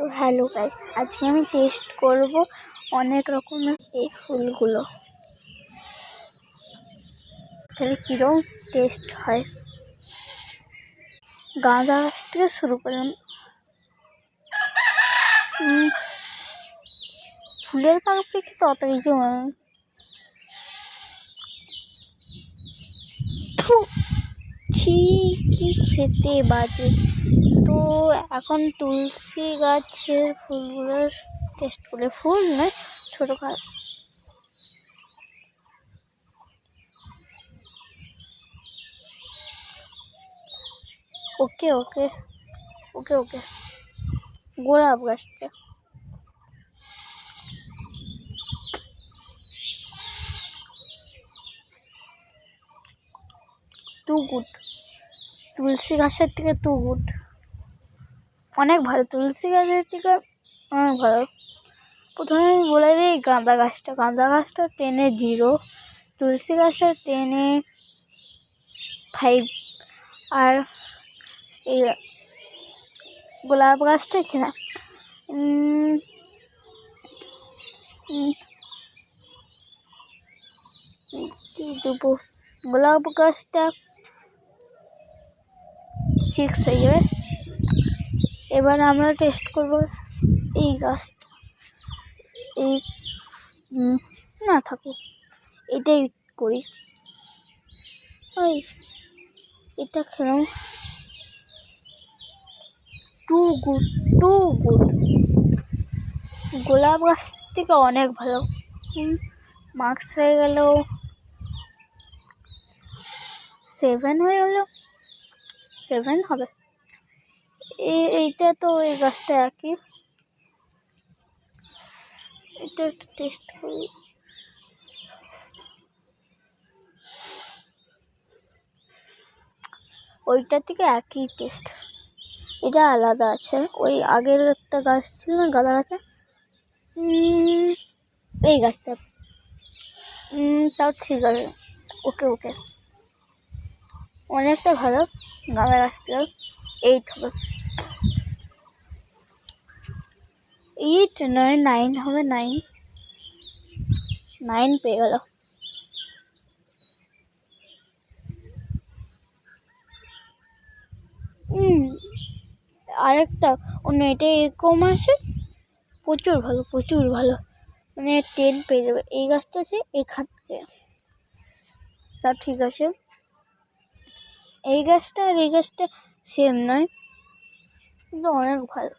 তো hello guys, আজকে আমি টেস্ট করব অনেক রকমের এই ফুলগুলো, তাহলে কীরকম টেস্ট হয়। গাঁদা গাছ থেকে শুরু করলাম। ফুলের পাপড়ি খেতে অত কিছু কি খেতে বাজে। তো এখন তুলসী গাছের ফুলগুলোর টেস্ট করে, ফুল নয় ছোটো খাটো। ওকে ওকে ওকে ওকে গোলাপ গাছটা টু গুড। তুলসী গাছের থেকে টু গুড, অনেক ভালো। তুলসী গাছের থেকে অনেক ভালো। প্রথমে আমি বলে দিই গাঁদা গাছটা 10-এ 0, তুলসী গাছটা 10-এ 5, আর এই গোলাপ গাছটা ছিল দেবো, গোলাপ গাছটা 6 হয়ে যাবে। এবার আমরা টেস্ট করব এই গাছটা, এই না থাকুক, এটাই করি। ওই এটা খেলাম, টু গুড। গোলাপ গাছ থেকে অনেক ভালো। মার্কস হয়ে গেল 7 হয়ে গেল, 7 হবে। এইটা তো এই গাছটা একই। এটা একটা টেস্ট করি। ওইটা থেকে একই টেস্ট, এটা আলাদা আছে। ওই আগের একটা গাছ ছিল না গাঁদা গাছে, এই গাছটা তাও ঠিক আছে। ওকে অনেকটা ভালো গাঁদা গাছ থেকে। 8 হবে, 8 নয় 9 হবে। 9 পেয়ে গেল। আরেকটা অন্য, এটা এরকম আছে, প্রচুর ভালো, মানে 10 পেয়ে যাবে। এই গাছটা আছে এখান থেকে, তা ঠিক আছে। এই গাছটা আর এই গাছটা সেম নয়, কিন্তু অনেক ভালো।